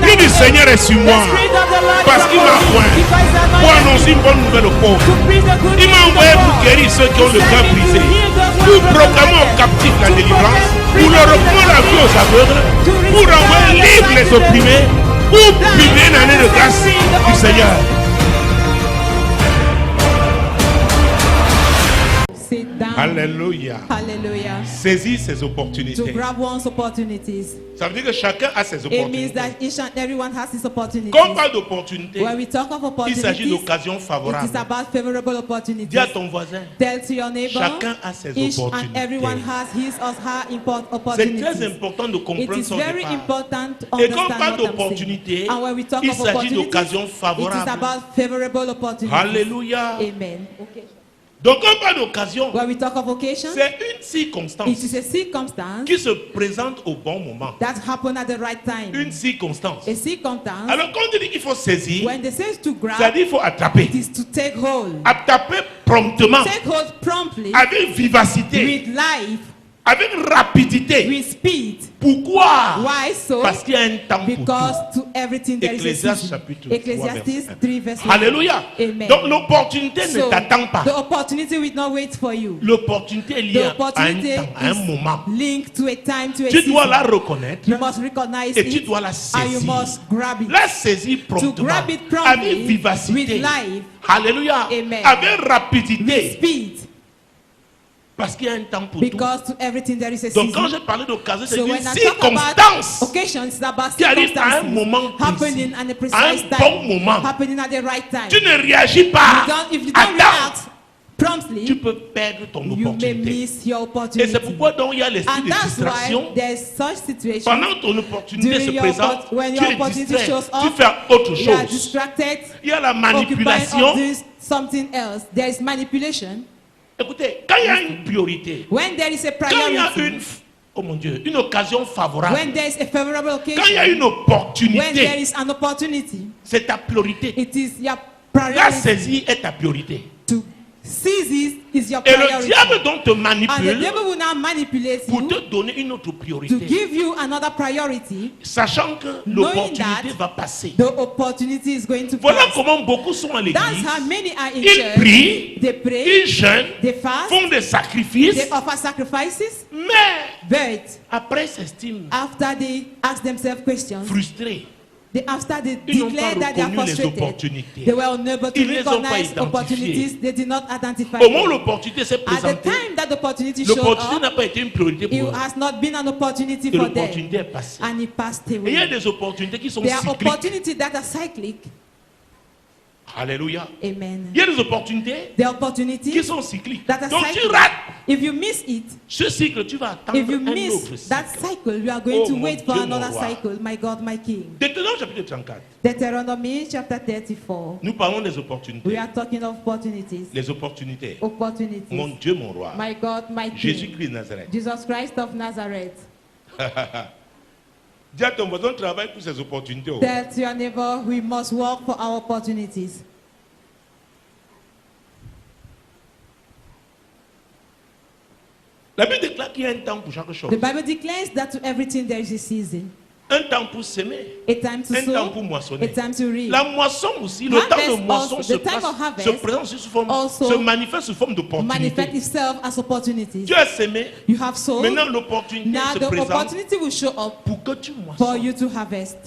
L'Esprit du Seigneur est sur moi. Parce qu'il m'a oint pour annoncer une bonne nouvelle aux pauvres. Il m'a envoyé pour guérir ceux qui ont le cœur brisé, pour proclamer aux captifs la délivrance, pour leur reprendre la vie aux aveugles, pour renvoyer libres les opprimés, pour publier une année de grâce du Seigneur. Alléluia. Hallelujah. Saisis ces opportunités. To grab one's opportunities. Ça veut dire que chacun a ses It means opportunités. that each and everyone has his opportunities. Quand on parle d'opportunités, When we talk of il opportunities, s'agit d'occasions it favorables. is about favorable opportunities. Dis à ton voisin, Tell to your neighbor, chacun a ses each and opportunités. everyone has his or her C'est opportunities. très important de It comprendre is son very départ. important to Et quand on understand parle what I'm saying. d'opportunités, And when we talk il of s'agit opportunities, d'occasions it is favorables. about favorable opportunities. Alléluia. Amen. Okay. Donc quand on parle d'occasion, When we talk of occasion, c'est une circonstance it is a circumstance qui se présente au bon moment. that happened at the right time. Une circonstance. A circumstance, Alors quand on dit qu'il faut saisir, when they say to grab, c'est-à-dire qu'il faut attraper. it is to take hold. Attraper promptement, Take hold promptly, avec vivacité, with life, avec rapidité. with speed. Pourquoi? Why so? Parce qu'il y a un temps pour Because tout. to everything there is a Ecclésiaste season. chapitre 3, Ecclesiastes verset 3 verse 1. Alléluia. Amen. Donc l'opportunité ne So, t'attend pas. the opportunity will not wait for you. L'opportunité est liée The à un opportunity temps, à un is moment. linked to a time, to a Tu dois season. la reconnaître You must recognize et tu it dois la and you saisir. must grab it. La saisir To promptement, grab it avec promptly, vivacité. with life, Alléluia. Amen. Avec with rapidité. speed. Parce qu'il y a un temps pour tout. Because to everything there is a Donc quand season. j'ai parlé d'occasion, c'est So une when I talk about circonstance occasions, it's about qui arrive à un circumstances moment happening précis, at a à un precise bon time, moment. happening at the right time. Tu ne réagis You pas. if you don't Attends. react promptly, Tu peux perdre ton you may opportunité. miss your Et opportunity. c'est pourquoi donc il y a l'esprit And de that's distraction. why there's such situation. Pendant que ton opportunité se During your présente, when tu your es opportunity distrait, shows tu up, fais autre you are chose. distracted, Il y a la occupied manipulation. of this something else. There is manipulation. Écoutez, quand il y a une priorité, When there is a quand il y a priority, oh mon Dieu, une occasion favorable, when there is a favorable quand il y a occasion, une when there opportunité, is an opportunity, c'est ta priorité. it is your La priority. saisie est ta priorité. To seize it is your Et le priority. diable donc te And the manipule devil will now manipulate pour you te donner une autre to priorité, give you another priority, sachant que knowing l'opportunité that va passer. the opportunity is going to Voilà pass. comment beaucoup sont à That's l'église. how many are in Ils church. prient, They pray, ils jeûnent, they fast, font des sacrifices, they offer sacrifices, mais but après s'estiment after they ask themselves questions, frustrés. after they Ils n'ont declare pas that they are reconnu les frustrated, opportunités. they were unable to Ils les ont pas recognize identifiées. opportunities. They did not identify Au moment où them. l'opportunité s'est At the présentée, time that the opportunity showed l'opportunité n'a up, pas été une priorité it pour eux. has not been an opportunity Et for l'opportunité them, est passée. and it passed Et il y a away. des opportunités qui sont There are cycliques. opportunities that are cyclic. Alléluia. Amen. Il y a des opportunités The qui opportunities sont cycliques. that are Donc tu cyclic. rates If you miss it, ce cycle, tu vas attendre if you un autre miss cycle. that cycle, you are going Oh, to mon wait for Dieu, mon another roi. cycle. My God, my King. Deutéronome chapitre 34. Deuteronomy chapter 34. Nous parlons des We opportunités. are talking of opportunities. Les opportunités. Opportunities. Mon Dieu, mon roi. My God, my King. Jésus-Christ de Nazareth. Jesus Christ of Nazareth. Dis à ton voisin, travaille pour ces opportunités. Oh. Tell to your neighbor, we must work for our opportunities. La Bible déclare qu'il y a un temps pour chaque chose. The Bible declares that to everything there is a season. Un temps pour s'aimer. A time to Un temps pour sow, moisonner. a time to reap. La moisson aussi, le temps Harvest de moisson also, se, the time of harvest se présente sous forme, also se manifeste sous forme Manifest d'opportunité. itself as opportunities. Tu as sémé, You have sown. maintenant l'opportunité Now se the présente opportunity will show up pour que tu for moissonnes. you to harvest.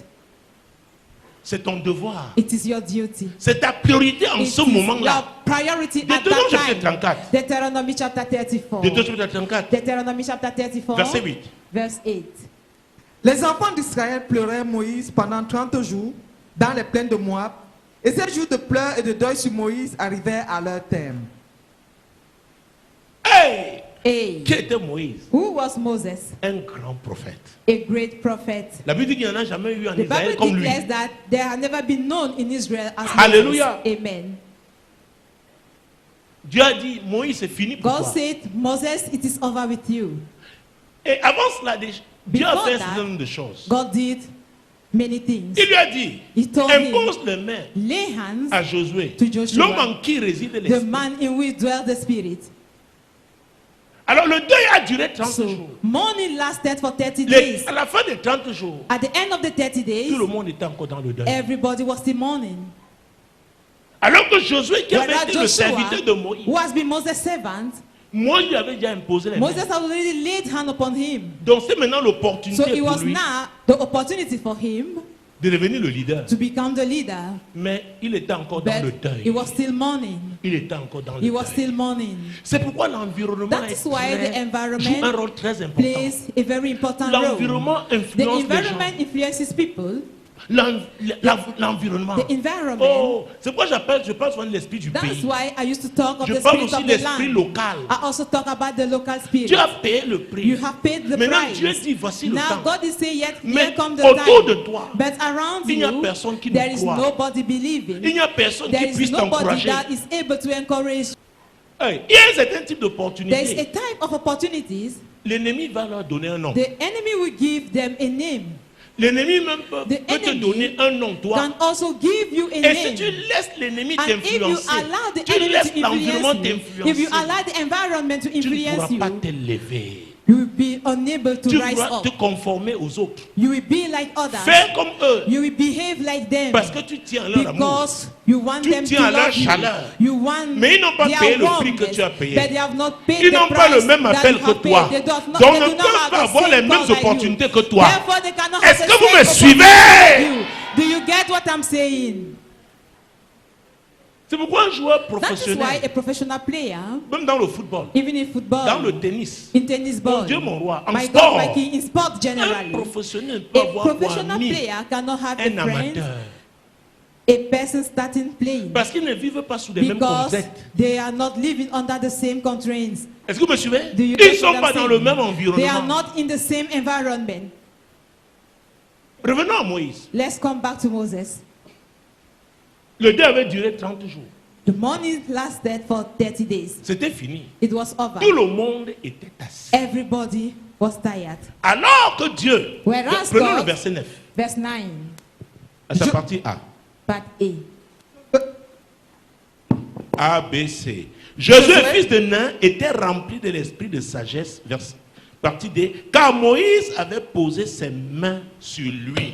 C'est ton devoir. It is your duty. C'est ta priorité en It ce is moment-là. your priority at Deutéronome that chapitre time. 34. Deuteronomy chapter 34. Deutéronome chapitre 34, Deuteronomy chapter 34. verset 8. Verse 8. Les enfants d'Israël pleuraient Moïse pendant 30 jours dans les plaines de Moab, et ces jours de pleurs et de deuil sur Moïse arrivaient à leur terme. Hey! Hey, Qui était Moïse? who was Moses? Un grand prophète. A great prophet. La Bible dit qu'il n'y en a jamais eu en The Israël Bible comme lui. declares that there have never been known in Israel as Hallelujah. Moses. Amen. Dieu a dit, Moïse, c'est fini pour God toi. said, Moses, it is over with you. Et avant cela, Dieu a Before fait un that, certain nombre de choses. God did many things. Il lui a dit, He told him, impose les mains lay hands à Josué, to Joshua, l'homme en qui réside the l'esprit. man in which dwells the Spirit. Alors le deuil a duré 30 So jours. mourning lasted for 30 days. À la fin des 30 jours, At the end of the 30 days, tout le monde était encore dans le deuil. everybody was still mourning. Alors que Josué, qui avait Whereas été le serviteur de Moïse, who has been Moses' servant, Moïse lui avait déjà imposé les Moses mains. had already laid hand upon him. Donc c'est maintenant So l'opportunité it pour was lui now the opportunity for him de devenir le leader. to become the leader. Mais il était encore dans le But deuil. he was still mourning. Il était encore dans le He was deuil. still mourning. C'est pourquoi l'environnement That is why the joue un environment rôle très important. plays a very important role. L'environnement The influence les gens. environment influences people. L'environnement. The environment. Oh, c'est pourquoi je parle souvent de l'esprit du That's pays. why I used to talk of Je the parle spirit aussi of de the l'esprit land. local. I also talk about the local spirit. Dieu a payé le prix. You have paid the Maintenant, price. Dieu dit, voici le Now temps. God is saying, yet Mais here comes the autour de time. toi, But around il n'y a you, personne qui there nous is croit. nobody believing. Il n'y a personne There qui is puisse nobody t'encourager. that is able to encourage. Hey, il y a un certain type There is a d'opportunité. type of opportunities. L'ennemi va leur donner un nom. The enemy will give them a name. L'ennemi même peut The te enemy donner un nom, toi. Can also give you a Et si tu name. laisses l'ennemi And if you t'influencer, allow the tu enemy laisses to l'environnement influence you, t'influencer, if you allow the environment to tu ne pourras influence pas you, t'élever. you will be unable to Tu rise pourras up. te conformer aux autres. You will be like others. Fais comme eux. You will behave like them. Parce que tu tiens à leur amour. Because you want Tu them to tiens à leur love you. chaleur. You want Mais ils n'ont pas their payé le prix que warmness, tu as payé. but they have not paid Ils the n'ont pas le price même that appel you que have toi. paid. They do not- Donc they ne do not peuvent have pas the avoir same les mêmes call like opportunités you. que toi. Therefore, they cannot Est-ce have que the vous same me opportunity suivez? like you. Do you get what I'm saying? C'est pourquoi un joueur That is why professionnel, a professional player, même dans le football, even in football, dans le tennis, in tennis mon ball, Dieu, mon roi, en my sport, God, my king, in sport un generally, professionnel peut a avoir pour professional ami player cannot have un a friend, amateur. a person starting playing. Parce qu'ils ne vivent pas sous les mêmes Because contraintes. they are not living under the same constraints. Est-ce que vous me suivez? Do you Ils ne get sont what I'm pas dans saying? le même They are environnement. not in the same environment. Revenons à Moïse. Let's come back to Moses. Le deuil avait duré 30 jours. The morning lasted for 30 days. C'était fini. It was over. Tout le monde était assis. Everybody was tired. Alors que Dieu, Whereas prenons le God- verset 9, Verse 9, à sa partie A. part A. A, B, C. Josué, fils de Nun, était rempli de l'esprit de sagesse, partie D, car Moïse avait posé ses mains sur lui.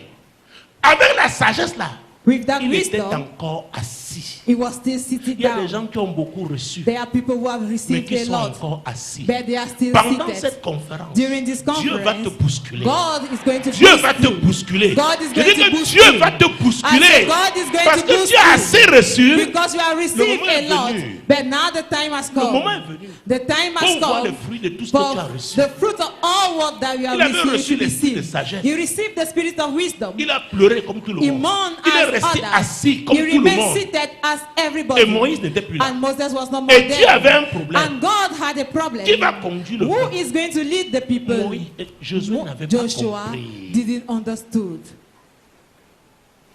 Avec la sagesse là, With that il était wisdom, encore assis. he was still sitting Il y a des down. gens qui ont beaucoup reçu, There are people who have mais received qui a sont lot, encore assis. but they are still Pendant seated. cette conférence, During this Dieu va te conference, bousculer. God is going to Dieu boost va te you. bousculer. God is Je going dis to que boost Dieu you. va te I bousculer. said God is going Parce to que boost tu as assez reçu. Because you have received moment est a lot. venu. But now the time has Le moment come. est venu. The time has Pour voir come le fruit de tout ce que for tu as reçu. the fruit of all what that you have Il avait reçu received to be l'esprit de seen. sagesse. He received the spirit of wisdom. Il a pleuré comme tout le He monde. mourned Il est as resté others. assis comme He tout le remained monde. seated as everybody. Et Moïse n'était plus là. And Moses was not more Et Dieu there. avait un problème. And God had a problem. Qui va conduire le Who peuple? is going to lead the people? Josué n'avait pas Joshua compris. didn't understood.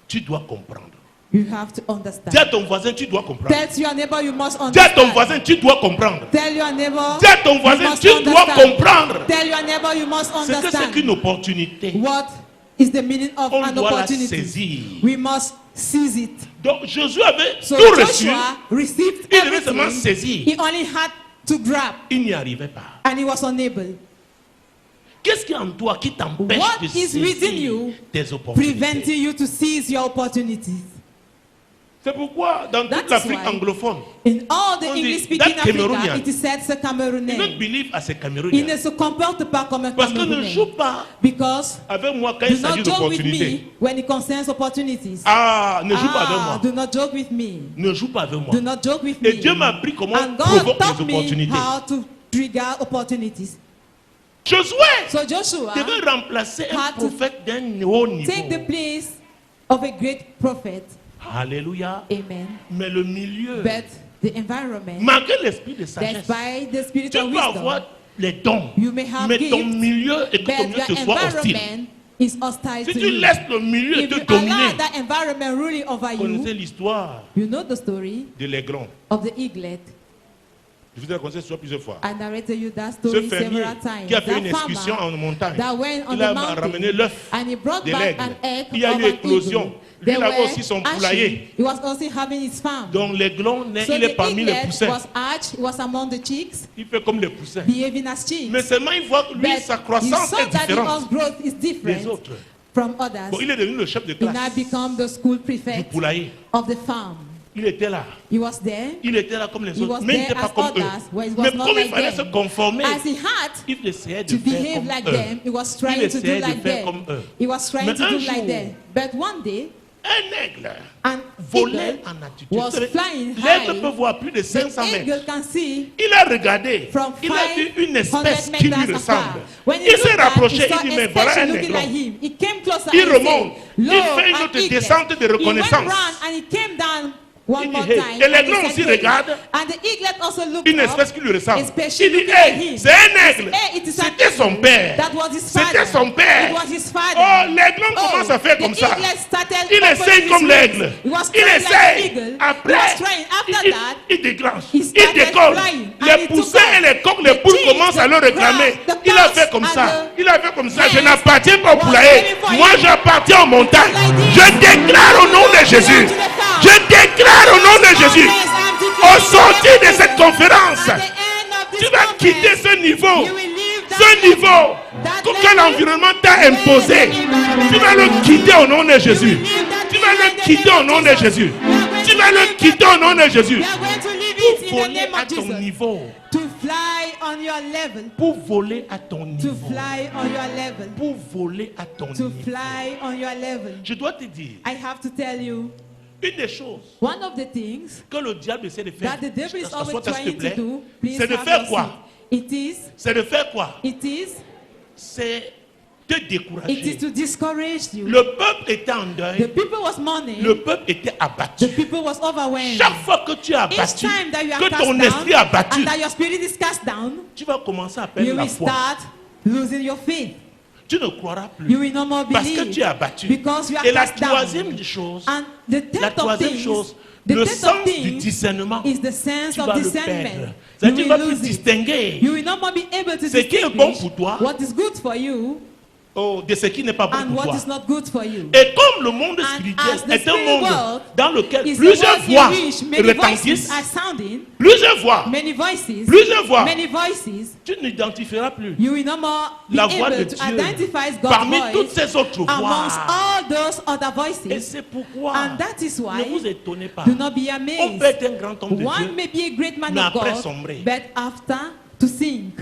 Tu dois comprendre. You have to Dis understand. à ton voisin, tu dois comprendre. Tell your neighbor you must Dis à ton understand. voisin, tu dois comprendre. Tell your neighbor Dis à ton you voisin, must tu dois understand. comprendre. Tell your neighbor you must C'est que c'est understand. qu'une opportunité. What is the meaning of On an doit la opportunity? saisir. We must seize it. Donc Josué avait So tout reçu. Joshua received Il devait seulement everything. saisir. He only had to grab, Il n'y arrivait pas. and he was unable. Qu'est-ce qui est en toi qui t'empêche What de is within saisir you tes opportunités? preventing you to seize your opportunities? C'est pourquoi dans That toute is l'Afrique why anglophone, In all the On dit, English-speaking that Africa, Cameroonian. it is said c'est ils don't Camerounais. believe à ces Il Camerouniens. ne se comporte pas comme un Parce que ne Camerounais. joue pas Because avec moi quand do il s'agit not joke with me d'opportunités. when it concerns opportunities. Ah, ne joue pas avec moi. Do not joke with me. Ne joue pas avec moi. Do not joke with Et me. Dieu m'a appris comment And on God provoque taught les me opportunités. how to trigger opportunities. Josué So Joshua devait remplacer un had to prophète d'un haut niveau. take the place of a great prophet. Alléluia. Amen. Mais le milieu, But the environment, malgré l'esprit de sagesse, despite the spirit tu of peux wisdom, avoir les dons, you may have mais ton gifts, milieu et que ton but milieu your te soit hostile. environment is hostile Si to tu you. laisses le milieu If te you allow dominer, that environment ruling over vous connaissez you, l'histoire you know the story de l'aiglon. of the eaglet. Je vous ai raconté ça plusieurs fois. I narrated you that Ce story fermier several times. qui a fait That une excursion farmer en montagne, that went on il the a mountain ramené l'œuf and he brought de back an l'aigle. egg Il y a of eu an éclosion. eagle. They il avait were aussi son ashy. poulailler. He was also having his farm. Donc l'aiglon naît, So il est the parmi les eaglet poussins. was arched, he was among the chicks, Il fait comme les poussins. behaving as chicks. Mais seulement il voit que lui, sa But he croissance saw est that différente his growth is des different autres. from others. Bon, il est devenu le chef de He now classe became the school du prefect poulailler. of the farm. Il était là. He was there. Il était là comme les He autres. was Mais il there n'était pas as comme eux. others, but he was Mais not comme il like fallait them. se conformer, As he had il essayait to de faire behave comme like eux. them, he was trying Il to do essayait de like faire them. comme eux. He was trying Mais to un do jour, like them. But one day, Un aigle an volait eagle en altitude. was Vous savez, flying l'aigle peut high. voir plus de The 500 mètres. eagle can see Il a regardé. from Il a vu une 500 espèce qui lui meters afar. ressemble. When he Il s'est looked at, rapproché. he saw Il dit, a mais voilà statue un looking aiglon. like him. He came closer Il and remonte. said, Il "Lo, fait une an autre eaglet." descente de He went reconnaissance. round and he came down one Il dit, more hey. time. Et and he l'aiglon said, aussi "Hey." regarde. And the eaglet also looked Une up. espèce qui lui ressemble. Especially Il dit, looking at hey, him. c'est un aigle. Hey, it is an C'était son eagle. père. That was his C'était father. son père. It was his father. Oh, l'aiglon commence à faire the comme ça. eaglet started Il opening essaye his comme wings. l'aigle. He was Il trying like essaye. an eagle. Après, He was trying. After that, il déclenche. he Il started décolle. flying, and Les he took poussins off. et les coqs, les The poules chicks, commencent à the le réclamer. crows, the Il a fait cocks comme and ça. the Il a fait comme ça. Je hens n'appartiens pas au was poulailler. waiting for Moi, him. j'appartiens aux montagnes. Like this. Je déclare au nom de Jésus. Je déclare au nom de Jésus. Au sortir de cette conférence, tu vas quitter ce niveau. Ce niveau que l'environnement t'a imposé. Tu vas le quitter au nom de Jésus. Tu vas le quitter au nom de Jésus. Tu vas le quitter au nom de Jésus. Pour voler à ton niveau. To fly on your level. Pour voler à ton To niveau. fly on your level. Pour voler à ton To niveau. fly on your level. Je dois te dire, I have to tell you, une des choses one of the things que le diable essaie de faire, that the devil is always assois-toi, s'il te trying to plaît, do, please c'est de have faire your quoi? seat. It is, C'est te it is décourager. to discourage you. Le peuple était en The deuil. people was mourning. Le peuple était abattu. The people was overwhelmed. Chaque fois que tu es Each abattu, time that you are que cast ton down esprit est abattu, and that your spirit is cast down, tu vas commencer à you perdre la will foi. start losing your faith. Tu ne croiras You plus. will no more Parce que believe tu es abattu. because you are Et la cast down. troisième chose, And the la tenth of troisième things, chose, the le tenth sens of du things discernement, is the sense tu of vas le discernment. perdre. You Tu vas will plus lose it. distinguer You will no more be able to ce qui est bon distinguish pour toi what is good for you de ce qui n'est pas bon and pour what toi. is not good for you. Et comme le monde And spirituel as the est un spirit monde world dans lequel Is the plusieurs world voix in which many voices retentissent, are sounding, plusieurs voix, many voices, plusieurs voix, many voices, tu n'identifieras plus you will no more be la voix de able to Dieu identify God's parmi toutes voice ces autres amongst voix. all those other Et voices. c'est pourquoi And that is ne why vous étonnez pas. do not be On amazed. peut être un grand homme de One Dieu, may be a great man mais of après God, sombrer. but after to sink.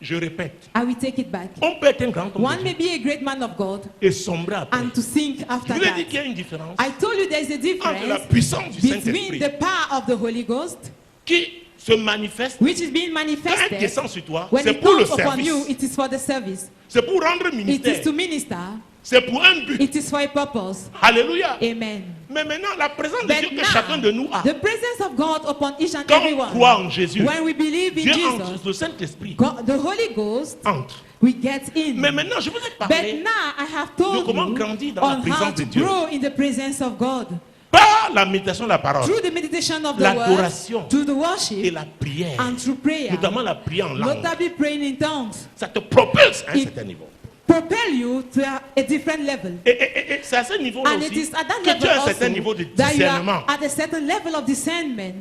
Je répète, I will take it back. on peut être un grand homme One de may Dieu be a great man of God et sombrer après. and to sink Je after vous ai dit that. qu'il y a une différence I told you there is a entre la difference puissance du between Saint-Esprit the power of the Holy Ghost, qui se manifeste which is being quand il manifested. descend sur toi, When c'est it pour le comes upon you, service, it is for the service. c'est pour rendre It is ministère, to minister. c'est pour un but. It is for a purpose. Alléluia. Amen. Mais maintenant, la présence de But Dieu que now, chacun de nous a, the presence of God upon each and quand every on one. croit en Jésus, When we believe in Dieu Jesus, entre, le Saint-Esprit the Holy Ghost, entre. we get in. Mais maintenant, je vous ai But parlé now I have de told comment you grandir dans la on how présence to de Dieu. grow in the presence of God. Par la méditation de la parole, Through the meditation of the l'adoration word, through the et worship, la prière, and through prayer, notamment la prière en langue, notably praying in tongues, ça te propulse à un It- certain niveau. propel you to a different level. Et c'est à ce niveau-là And it aussi is at that que tu level as un also certain niveau de that you discernement. are at a certain level of discernment.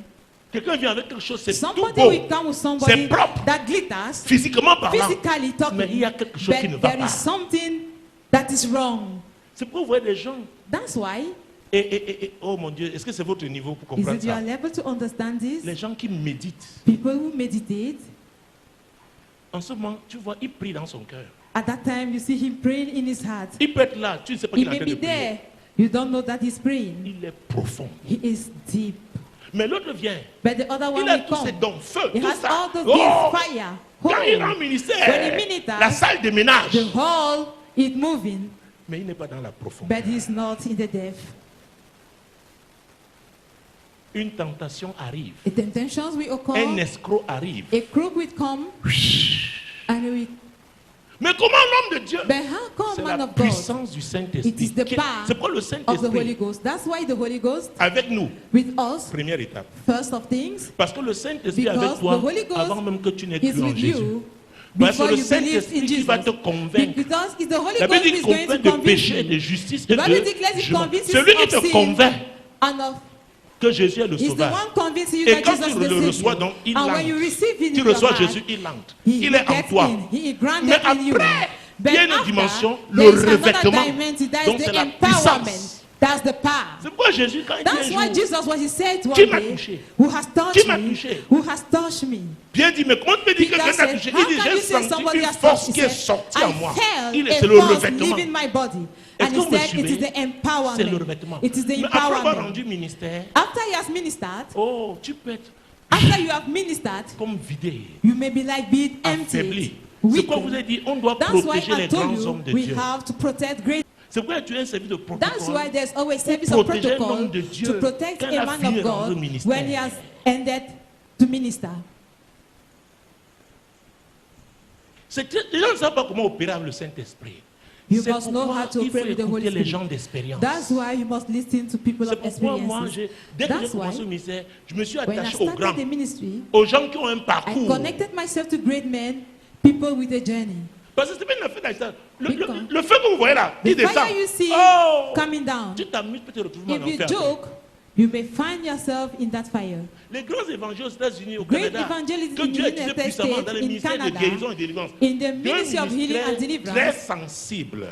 Quelqu'un vient avec quelque chose, c'est tout Somebody beau, will come with somebody c'est propre, that glitters, physiquement parlant. physically talking, Mais il y a quelque chose qui ne but va there pas. is something that is wrong. C'est pour voir des gens. That's why, Oh mon Dieu, est-ce que c'est votre niveau pour is comprendre it your ça? level to understand Les this? gens qui méditent, People who meditate, en ce moment, tu vois, il prie dans son cœur. at that time you see him praying in his heart. Il peut être là, tu ne sais pas He qu'il est en may train be de prier. there. You don't know that he's praying. Il est profond. He is deep. Mais l'autre vient. But the other one Il a will tous ses come. dons, feu, He tout has ça. all those Oh! gifts, fire, Quand il rend hope. ministère, When he ministers, la salle de ménage. The whole is moving, Mais il n'est pas dans la profondeur. but he's not in the depth. Une tentation arrive. The temptations will Un occur. escroc arrive. A crook will come, and he will. Mais comment l'homme de Dieu? But how come, C'est man la of God, puissance du it is Saint-Esprit. the power C'est quoi le of the Holy Saint-Esprit? Ghost? That's why the Holy Ghost Avec nous, with us, première étape. first of things, Parce que le Saint-Esprit est avec because toi the Holy Ghost avant même que tu n'aies is cru en with Jésus. you Parce que before le you believe in Saint-Esprit qui va te Jesus. convaincre. Because it's the Holy La Ghost Bible who dit is qu'on going convainc to de convince péché, you. de justice The et Bible de declares it jugement. convinces Celui qui of te sin convainc and of que Jésus est le is the sauveur. one convincing you Et that quand Jesus tu is the le reçois, Savior. donc il And when you entre. receive it Tu in your reçois heart, Jésus, il entre. he Il est en gets toi. in. He is granted Mais in you. après, il y a une But dimension, after, le there is another revêtement. dimension, that Donc is c'est the la empowerment. puissance. That's the power. C'est pourquoi Jésus, quand il dit That's un why jour, Jesus, what he said one Qui m'a day, touché? who has Qui touched m'a me, touché? who has touched me. Pierre dit, mais comment tu peux dire que Peter quelqu'un t'a said, touché? how Il dit, can j'ai you say senti somebody une has force touched? qui He est said, sortie I en moi. felt C'est a le force revêtement. leaving my body. Est-ce And que he vous me said, it suivez? is the C'est le empowerment. revêtement. It is the Mais après avoir empowerment. rendu ministère, After he has ministered, oh, tu peux être after you have ministered, comme vidé, you may be like being affaibli. emptied. C'est quoi vous avez dit, on doit That's why protéger I les told grands hommes you de we Dieu. have to protect great. C'est pourquoi tu es un service de That's protocole. why there's always service Pour of protéger un protocol homme de Dieu to protect quand il a a man fini of de rendre God ministère. when he has ended to minister. Les gens ne savent pas comment opérer avec le Saint-Esprit. You C'est must know pourquoi how to il faut pray with the Holy écouter les gens Spirit. d'expérience. That's why you must listen to people C'est of pourquoi moi, experiences. dès que j'ai That's commencé why le ministère, je me suis when I attaché aux grands, started the ministry, aux gens qui ont un I parcours. connected myself to great men, people with a journey. Parce que c'est pas une affaire d'accident. Because Le feu que vous voyez là, il The descend. fire you see Oh! coming down, Tu t'amuses, peut te retrouver en if you enfer. joke, you may find yourself in that fire. Les grands évangélistes aux États-Unis, au Great Canada, evangelists que in Dieu the a utilisé United puissamment dans States, le in ministère de Canada, guérison et de délivrance. in the Dieu a un ministry of healing ministère and très deliverance, sensible.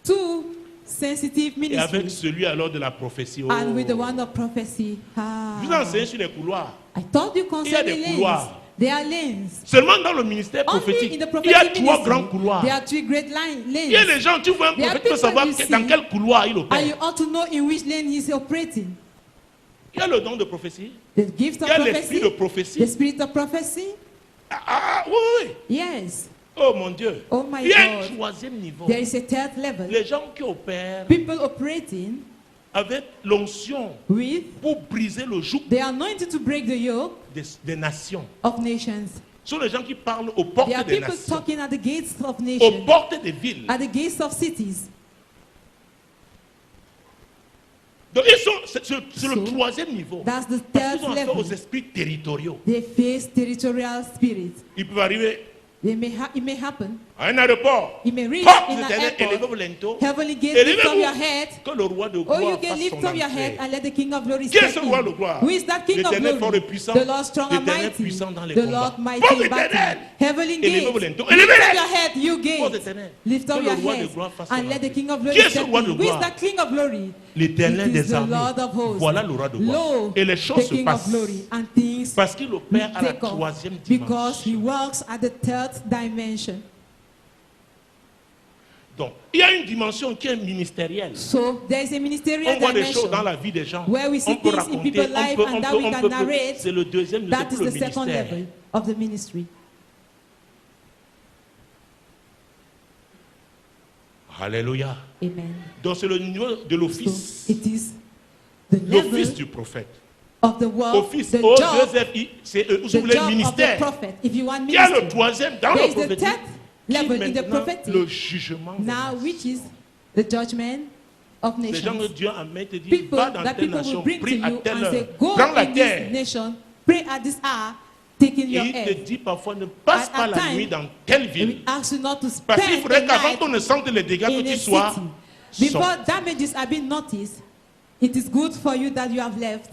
two sensitive Et avec ministries, celui alors de la prophétie. Oh. and with the one of prophecy. Je vous enseigne sur les couloirs. I told you Il y a des concerning lanes. couloirs. There are lanes. Seulement dans le ministère Only prophétique, in the il y a prophetic trois grands ministry, couloirs. there are three great Il y a lanes. les gens, tu vois un There are prophète, tu peux people savoir you dans see, quel couloir il And opère. you ought to know in which lane he is operating. Il y a le don de prophétie. The gift Il of y a l'esprit prophecy, de the prophétie. spirit of prophecy. Oui, oui, oui. Yes. Oh mon Dieu. Oh my Il y a un God. troisième niveau. There is a third level. Les gens qui opèrent People operating avec l'onction with pour briser le joug the anointing to break the yoke des nations. of nations. Ce sont les gens qui parlent aux portes There are des people nations, talking at the gates of aux nations, portes des villes. at the gates of cities. Donc ils sont, c'est le So, troisième niveau. That's the Parce third qu'ils ont affaire aux level. esprits territoriaux. They face territorial spirits. Ils peuvent arriver It may happen. à un aéroport. It may reach Porte in de an l'éternel, élevez airport. vos linteaux. Heavenly gate, lift up your head. Que le roi de Or gloire you can fasse lift son up your head entrée. and let the King of Glory Qui est step ce roi de in. gloire? Who is that King of L'Éternel fort et Glory? puissant. The Lord strong and L'Éternel mighty. puissant dans les The combats. Lord mighty Porte in battle. éternelle. Heavenly Élevez gate. vos linteaux. Lift Élevez up les. your head, you Porte gate. éternelle. Lift Que up le your roi de head gloire fasse son and let the entrée. King of Glory Qui est ce step roi de in. Who is gloire? that King of Glory? L'Éternel It is des the armées. Lord of hosts. Voilà le roi de gloire. Lo, Et les the choses se King of passent. Glory, and things Parce qu'il opère à la take off troisième because he dimension. works at the third dimension. Donc, il y a une dimension qui est ministérielle. So there is a ministerial On voit des dimension choses dans la vie des gens. where we see On peut things in raconter, people's life and that we can narrate. c'est le deuxième, That c'est is pour le the second ministère. level of the ministry. Alléluia. Amen. Donc c'est le niveau de So l'office. it is the L'office level du prophète. of the work, Office, the O, job, 2FI, c'est vous the voulez job of the ministère. prophet. If you want Il y a le ministry, troisième dans there le is the prophétique. third Qui level in the maintenant prophetic. le jugement. des Now, nations. which is the judgment of Les gens que nations. Dieu amène te disent, People va dans that telle people will nation, bring to prie à you telle and heure, say, go prends la in this terre. nation, pray at this hour, take in Et your il te head. dit parfois, ne passe At pas a la time, nuit dans telle And ville. we ask you not to Parce qu'il spend faudrait the qu'avant night qu'on ne sente les dégâts, in que a tu sois city. Before sorti. damages have been noticed, it is good for you that you have left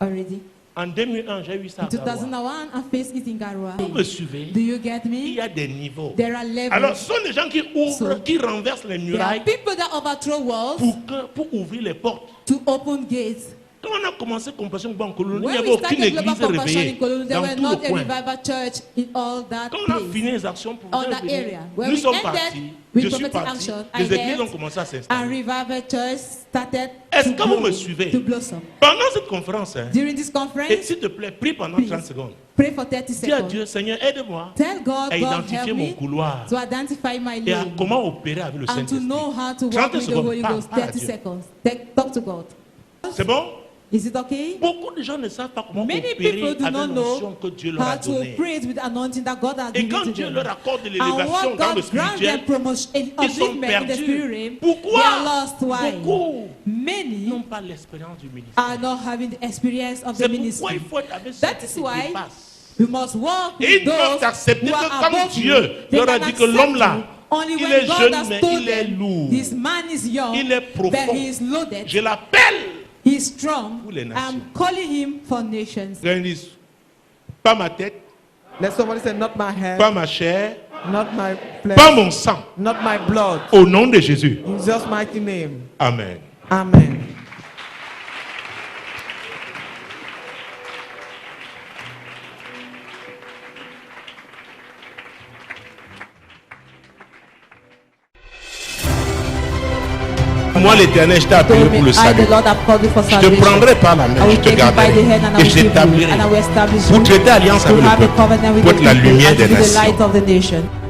already. En 2001, j'ai eu ça In à Garoua. 2001, I faced it in Garoua. Vous me suivez? Do you get Il me? y a des niveaux. There are levels. Alors, ce sont des gens qui ouvrent, So, qui renversent les There are murailles people that overthrow walls pour ouvrir les portes. to open gates. Quand on a commencé Compassion Global en Colombie, il n'y When avait we aucune started Global église Compassion in réveillée Cologne, there dans were tout not le a coin. revival church in all that Quand on a place. fini les actions pour On that area. When nous we sommes ended partis, with je suis prophetic parti, action, I les églises left, ont commencé à and s'installer. revival church started Est-ce to que vous me grow, suivez? to blossom. Pendant cette conférence, hein, During this et conference, s'il te plaît, prie pendant Please. 30 secondes. pray for 30 Dis à seconds. Dieu, Seigneur, aide-moi Tell God, à God identifier help mon me couloir to identify my et à lane comment opérer avec le and to Saint-Esprit. know how to 30 walk with the secondes, Holy parle, Ghost. parle à 30 Dieu. seconds. Talk to God. C'est bon? Is it okay? Beaucoup de gens ne savent pas comment Many opérer people do avec not l'onction know que Dieu leur a how to donnée. operate with the anointing that God has Et given quand to Dieu them. leur accorde de And l'élévation what dans le God grants spirituel, them promotion, ils sont upliftment in the spirit perdus. realm, Pourquoi? they are lost. Why? Beaucoup Many n'ont pas l'expérience du ministère. are not having the experience of the C'est pourquoi ministry. il faut être avec ceux That qui is se why dépassent. We must walk Et with ils doivent those accepter who que are comme above Dieu you. They leur a can dit que accept l'homme là, you only il when est God jeune, has mais told il est them, lourd. this man is young, Il est but profond. he is loaded. Je l'appelle. He is strong. Pour les nations. I'm calling him for nations. Ils disent, pas ma tête, Let somebody say, not my head, pas ma chair, not my flesh, pas mon sang. not my blood. Au nom de Jésus. In Jesus' mighty name. Amen. Amen. Moi, l'Éternel, je t'ai appelé Told me, pour le I, salut. the Lord, have called you for Je te salvation. prendrai par la main, I je will te take you by the garderai hand and I et will je keep you, t'établirai and I will establish pour you, traiter alliance to avec le have a peuple, covenant with pour the être la people, lumière and to des be the light nations. of the nation.